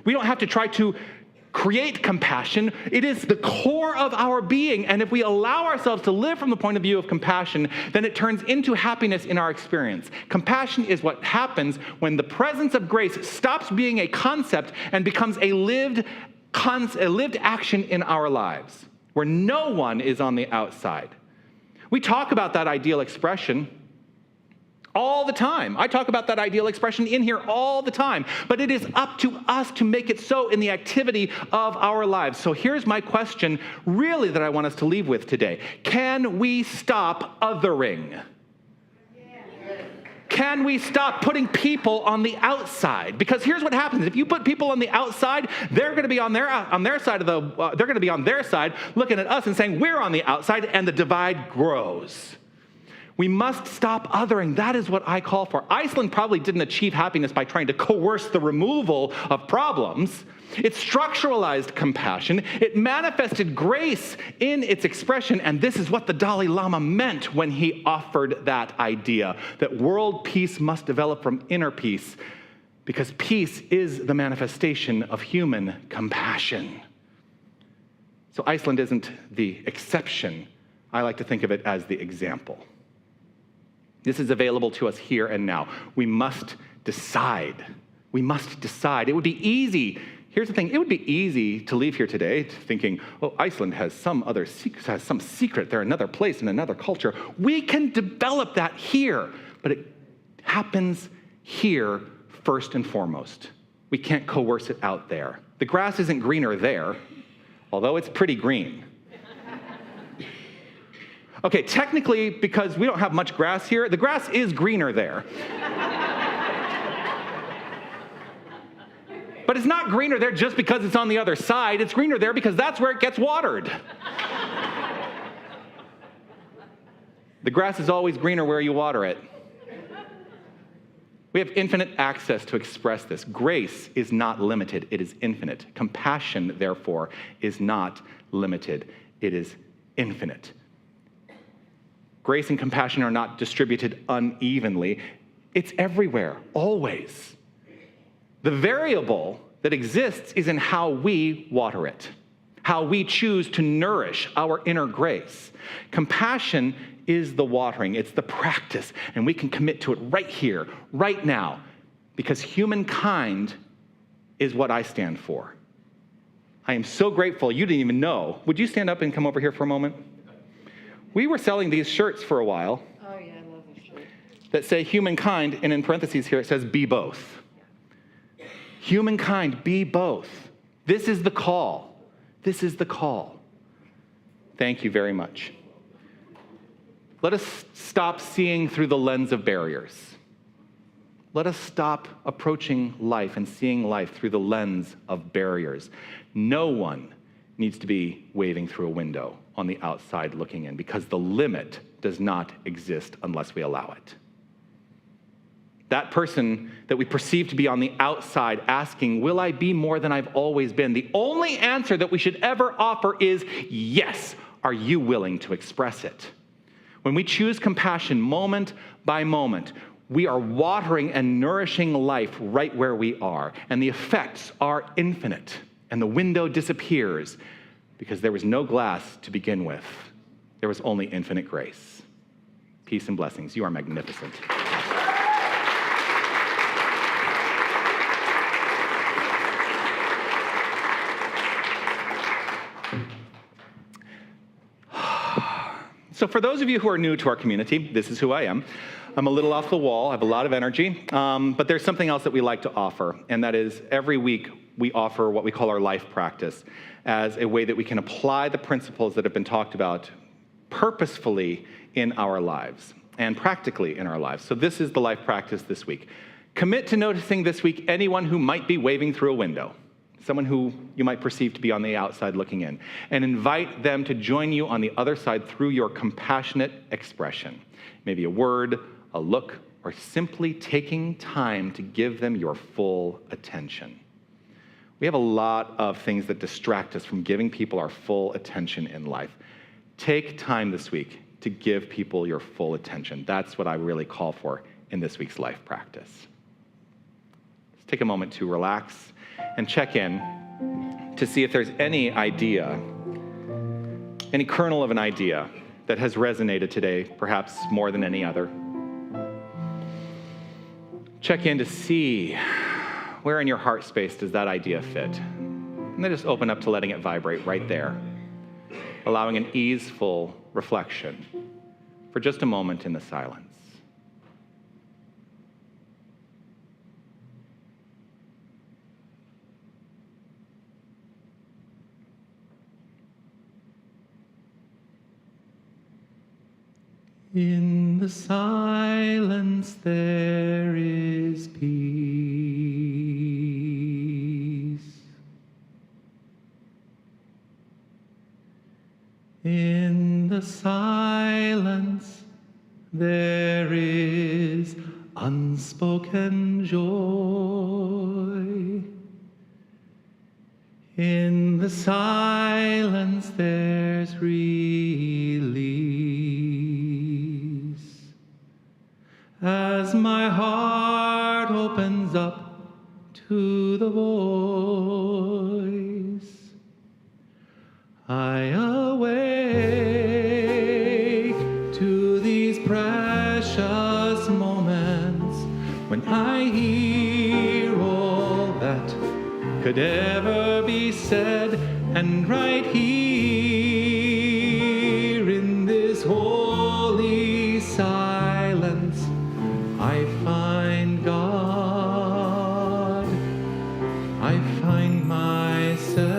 S1: We don't have to try to create compassion. It is the core of our being, and if we allow ourselves to live from the point of view of compassion, then it turns into happiness in our experience. Compassion is what happens when the presence of grace stops being a concept and becomes a lived action in our lives, where no one is on the outside. We talk about that ideal expression All the time. I talk about that ideal expression in here all the time. But it is up to us to make it so in the activity of our lives. So here's my question, really, that I want us to leave with today. Can we stop othering? Can we stop putting people on the outside? Because here's what happens: if you put people on the outside, they're going to be on their side of they're going to be on their side, looking at us and saying we're on the outside, and the divide grows. We must stop othering. That is what I call for. Iceland probably didn't achieve happiness by trying to coerce the removal of problems. It structuralized compassion. It manifested grace in its expression. And this is what the Dalai Lama meant when he offered that idea, that world peace must develop from inner peace, because peace is the manifestation of human compassion. So Iceland isn't the exception. I like to think of it as the example. This is available to us here and now. We must decide. We must decide. It would be easy. Here's the thing. It would be easy to leave here today thinking, oh, Iceland has some secret. They're another place in another culture. We can develop that here, but it happens here first and foremost. We can't coerce it out there. The grass isn't greener there, although it's pretty green. Okay, technically, because we don't have much grass here, the grass is greener there. But it's not greener there just because it's on the other side. It's greener there because that's where it gets watered. The grass is always greener where you water it. We have infinite access to express this. Grace is not limited. It is infinite. Compassion, therefore, is not limited. It is infinite. Grace and compassion are not distributed unevenly. It's everywhere, always. The variable that exists is in how we water it, how we choose to nourish our inner grace. Compassion is the watering, it's the practice, and we can commit to it right here, right now, because humankind is what I stand for. I am so grateful you didn't even know. Would you stand up and come over here for a moment? We were selling these shirts for a while.
S2: Oh, yeah, I love this shirt.
S1: That say humankind, and in parentheses here it says be both. Humankind, be both. This is the call. This is the call. Thank you very much. Let us stop seeing through the lens of barriers. Let us stop approaching life and seeing life through the lens of barriers. No one needs to be waving through a window on the outside looking in, because the limit does not exist unless we allow it. That person that we perceive to be on the outside asking, will I be more than I've always been? The only answer that we should ever offer is yes. Are you willing to express it? When we choose compassion moment by moment, we are watering and nourishing life right where we are. And the effects are infinite. And the window disappears because there was no glass to begin with. There was only infinite grace. Peace and blessings. You are magnificent. So for those of you who are new to our community, this is who I am. I'm a little off the wall. I have a lot of energy. But there's something else that we like to offer, and that is every week we offer what we call our life practice as a way that we can apply the principles that have been talked about purposefully in our lives and practically in our lives. So this is the life practice this week. Commit to noticing this week anyone who might be waving through a window, someone who you might perceive to be on the outside looking in, and invite them to join you on the other side through your compassionate expression. Maybe a word, a look, or simply taking time to give them your full attention. We have a lot of things that distract us from giving people our full attention in life. Take time this week to give people your full attention. That's what I really call for in this week's life practice. Let's take a moment to relax and check in to see if there's any idea, any kernel of an idea that has resonated today, perhaps more than any other. Check in to see where in your heart space does that idea fit. And then just open up to letting it vibrate right there, allowing an easeful reflection for just a moment in the silence. In the silence there is peace. In the silence there is unspoken joy. In the silence there's release. As my heart opens up to the voice, I awake to these precious moments when I hear all that could ever be said, and right here in this holy silence I find God, I find myself.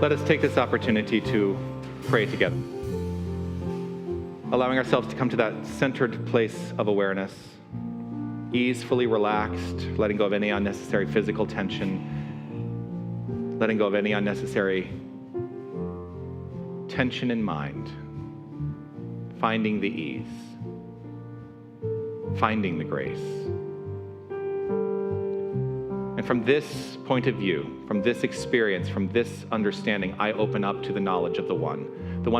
S1: Let us take this opportunity to pray together, allowing ourselves to come to that centered place of awareness, ease, fully relaxed, letting go of any unnecessary physical tension, letting go of any unnecessary tension in mind, finding the ease, finding the grace. And from this point of view, from this experience, from this understanding, I open up to the knowledge of the one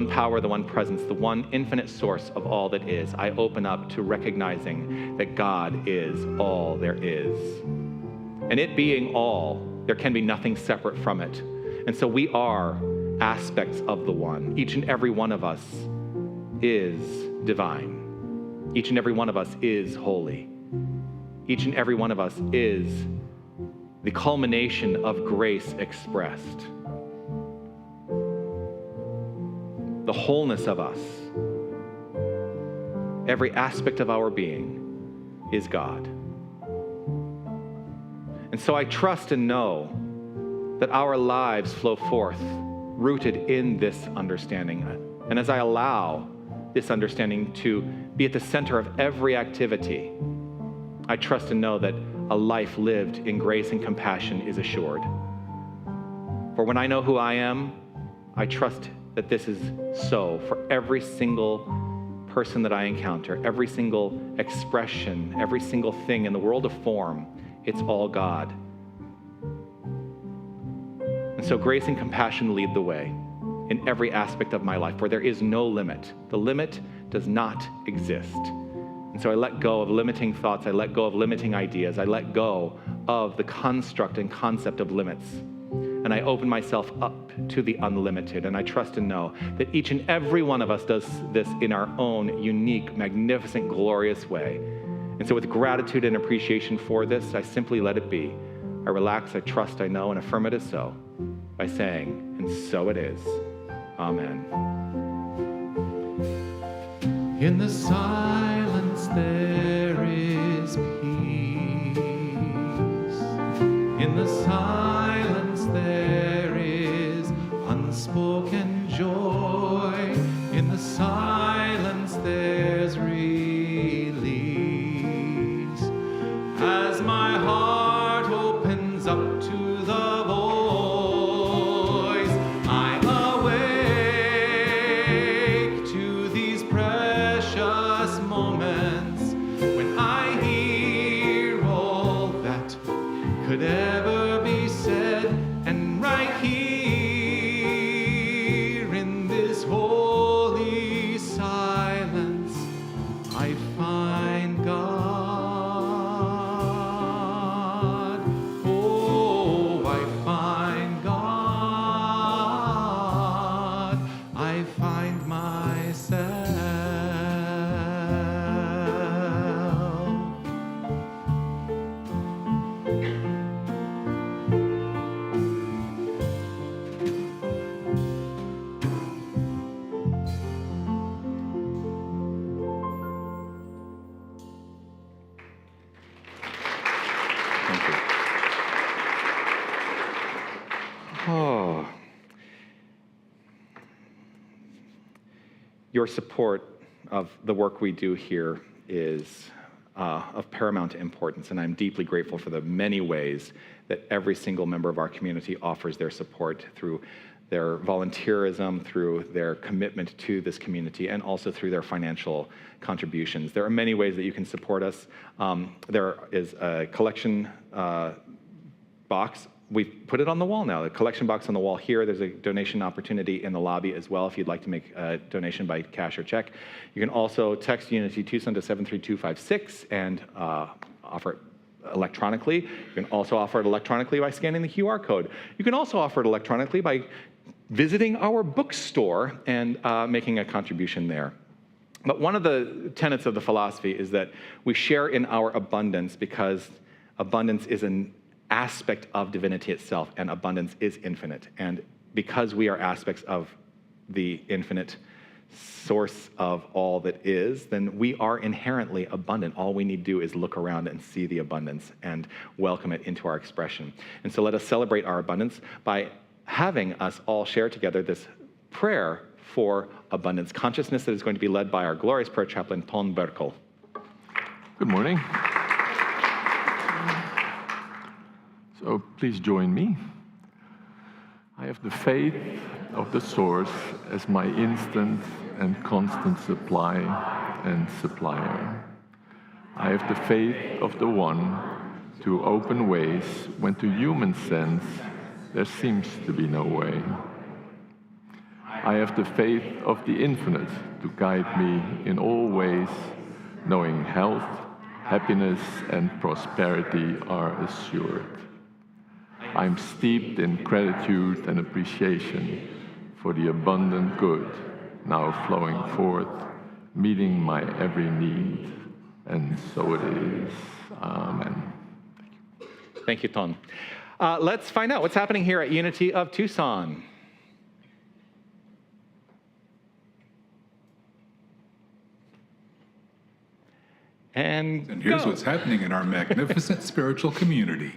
S1: power, the one presence, the one infinite source of all that is. I open up to recognizing that God is all there is. And it being all, there can be nothing separate from it. And so we are aspects of the one. Each and every one of us is divine. Each and every one of us is holy. Each and every one of us is the culmination of grace expressed. The wholeness of us, every aspect of our being is God. And so I trust and know that our lives flow forth rooted in this understanding. And as I allow this understanding to be at the center of every activity, I trust and know that a life lived in grace and compassion is assured. For when I know who I am, I trust that this is so for every single person that I encounter, every single expression, every single thing in the world of form. It's all God. And so grace and compassion lead the way in every aspect of my life, where there is no limit. The limit does not exist. And so I let go of limiting thoughts, I let go of limiting ideas, I let go of the construct and concept of limits. And I open myself up to the unlimited. And I trust and know that each and every one of us does this in our own unique, magnificent, glorious way. And so with gratitude and appreciation for this, I simply let it be. I relax, I trust, I know, and affirm it as so by saying, and so it is. Amen. In the silence there is peace. In the silence there is unspoken joy. In the silence there's release. As my heart opens up to the voice, I awake to these precious moments when I hear all that could ever be said, and right here in this holy silence I find God. Oh, I find God. I find myself. Thank you. your support of the work we do here is of paramount importance, and I'm deeply grateful for the many ways that every single member of our community offers their support through their volunteerism, through their commitment to this community, and also through their financial contributions. There are many ways that you can support us. There is a collection box. We've put it on the wall now, the collection box on the wall here. There's a donation opportunity in the lobby as well if you'd like to make a donation by cash or check. You can also text Unity Tucson to 73256 and offer it electronically. You can also offer it electronically by scanning the QR code. You can also offer it electronically by visiting our bookstore and making a contribution there. But one of the tenets of the philosophy is that we share in our abundance because abundance is an aspect of divinity itself, and abundance is infinite. And because we are aspects of the infinite source of all that is, then we are inherently abundant. All we need to do is look around and see the abundance and welcome it into our expression. And so let us celebrate our abundance by having us all share together this prayer for abundance consciousness that is going to be led by our glorious prayer chaplain, Ton Berkel.
S5: Good morning. So please join me. I have the faith of the source as my instant and constant supply and supplier. I have the faith of the one to open ways when to human sense there seems to be no way. I have the faith of the infinite to guide me in all ways, knowing health, happiness, and prosperity are assured. I'm steeped in gratitude and appreciation for the abundant good now flowing forth, meeting my every need. And so it is. Amen.
S1: Thank you, Ton. Let's find out what's happening here at Unity of Tucson. And
S6: here's
S1: go.
S6: what's happening in our magnificent spiritual community.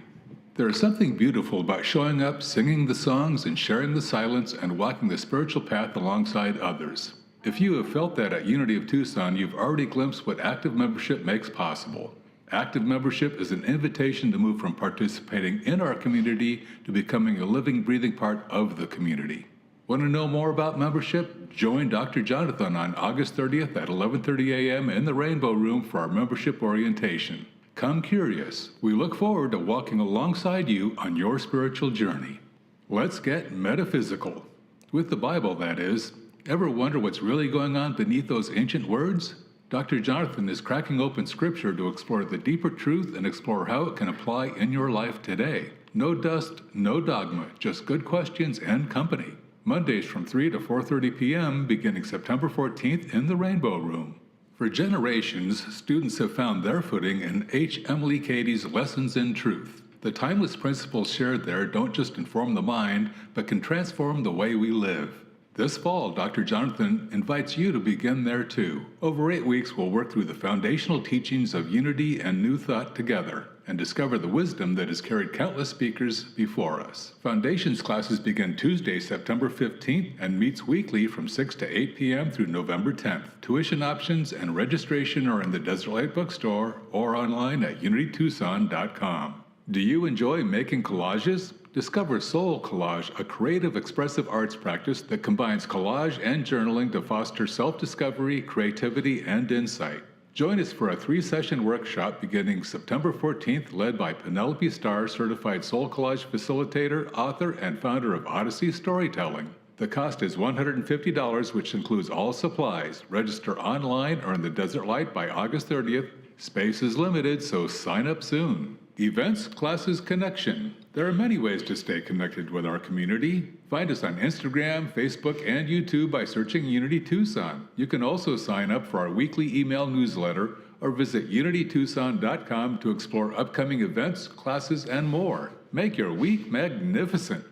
S6: There is something beautiful about showing up, singing the songs, and sharing the silence, and walking the spiritual path alongside others. If you have felt that at Unity of Tucson, you've already glimpsed what active membership makes possible. Active membership is an invitation to move from participating in our community to becoming a living, breathing part of the community. Want to know more about membership? Join Dr. Jonathan on August 30th at 11:30 a.m. in the Rainbow Room for our membership orientation. Come curious. We look forward to walking alongside you on your spiritual journey. Let's get metaphysical. With the Bible, that is. Ever wonder what's really going on beneath those ancient words? Dr. Jonathan is cracking open Scripture to explore the deeper truth and explore how it can apply in your life today. No dust, no dogma, just good questions and company. Mondays from 3 to 4:30 p.m. beginning September 14th in the Rainbow Room. For generations, students have found their footing in H. Emily Cady's Lessons in Truth. The timeless principles shared there don't just inform the mind, but can transform the way we live. This fall, Dr. Jonathan invites you to begin there too. Over 8 weeks, we'll work through the foundational teachings of unity and new thought together and discover the wisdom that has carried countless speakers before us. Foundations classes begin Tuesday, September 15th and meets weekly from 6 to 8 p.m. through November 10th. Tuition options and registration are in the Desert Light Bookstore or online at unitytucson.com. Do you enjoy making collages? Discover Soul Collage, a creative expressive arts practice that combines collage and journaling to foster self-discovery, creativity, and insight. Join us for a 3-session workshop beginning September 14th, led by Penelope Starr, certified Soul Collage facilitator, author, and founder of Odyssey Storytelling. The cost is $150, which includes all supplies. Register online or in the Desert Light by August 30th. Space is limited, so sign up soon. Events, classes, connection. There are many ways to stay connected with our community. Find us on Instagram, Facebook, and YouTube by searching Unity Tucson. You can also sign up for our weekly email newsletter or visit unitytucson.com to explore upcoming events, classes, and more. Make your week magnificent.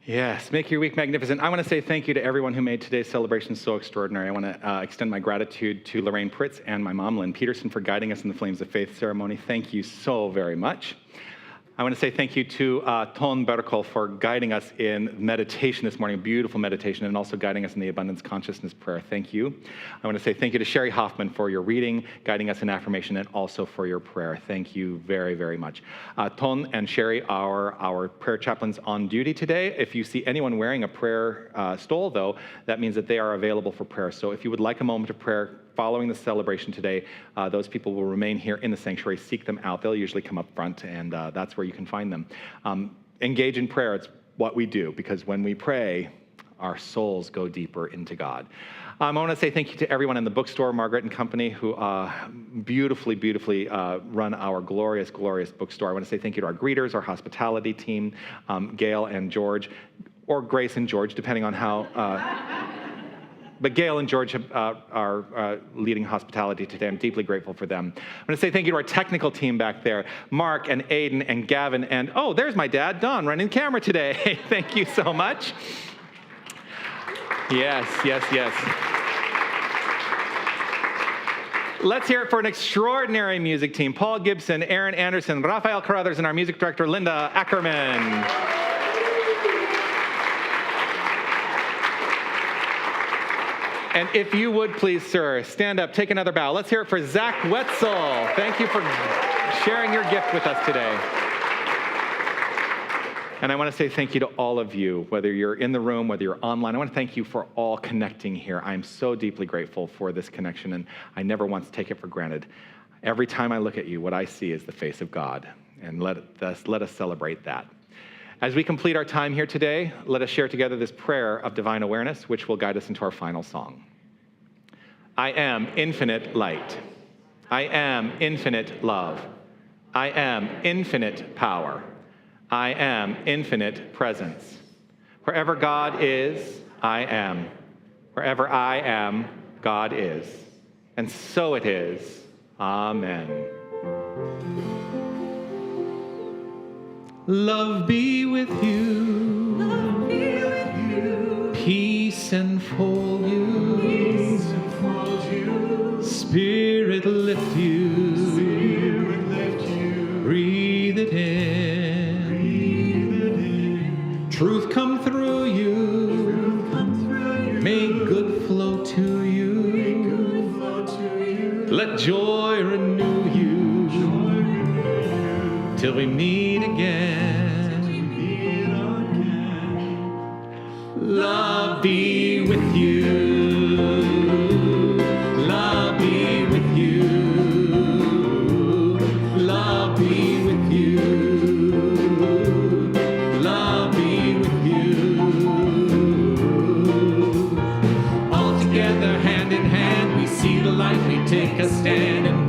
S1: Yes, make your week magnificent. I want to say thank you to everyone who made today's celebration so extraordinary. I want to extend my gratitude to Lorraine Pritz and my mom, Lynn Peterson, for guiding us in the Flames of Faith ceremony. Thank you so very much. I want to say thank you to Ton Berkel for guiding us in meditation this morning, beautiful meditation, and also guiding us in the abundance consciousness prayer. Thank you. I want to say thank you to Sherry Hoffman for your reading, guiding us in affirmation, and also for your prayer. Thank you very, very much. Ton and Sherry are our prayer chaplains on duty today. If you see anyone wearing a prayer stole, though, that means that they are available for prayer. So if you would like a moment of prayer following the celebration today, those people will remain here in the sanctuary. Seek them out. They'll usually come up front, and that's where you can find them. Engage in prayer. It's what we do, because when we pray, our souls go deeper into God. I want to say thank you to everyone in the bookstore, Margaret and Company, who beautifully run our glorious, glorious bookstore. I want to say thank you to our greeters, our hospitality team, Gail and George, or Grace and George, depending on how... But Gail and George are leading hospitality today. I'm deeply grateful for them. I'm going to say thank you to our technical team back there, Mark and Aiden and Gavin, and oh, there's my dad, Don, running the camera today. Thank you so much. Yes. Let's hear it for an extraordinary music team. Paul Gibson, Aaron Anderson, Raphael Carruthers, and our music director, Linda Ackerman. And if you would please, sir, stand up, take another bow. Let's hear it for Zach Wetzel. Thank you for sharing your gift with us today. And I want to say thank you to all of you, whether you're in the room, whether you're online. I want to thank you for all connecting here. I'm so deeply grateful for this connection, and I never once take it for granted. Every time I look at you, what I see is the face of God, and let us celebrate that. As we complete our time here today, let us share together this prayer of divine awareness, which will guide us into our final song. I am infinite light. I am infinite love. I am infinite power. I am infinite presence. Wherever God is, I am. Wherever I am, God is. And so it is. Amen. Love be with you. Love be with you. Peace enfold you. Peace enfold you. Spirit lift you. Spirit lift you. Breathe it in. Breathe it in. Truth come through you. Truth come through you. May good flow to you. May good flow to you. Let joy renew you. Joy renew you. Till we meet again. Love be with you. Love be with you. Love be with you. Love be with you. All together, hand in hand, we see the light, we take a stand and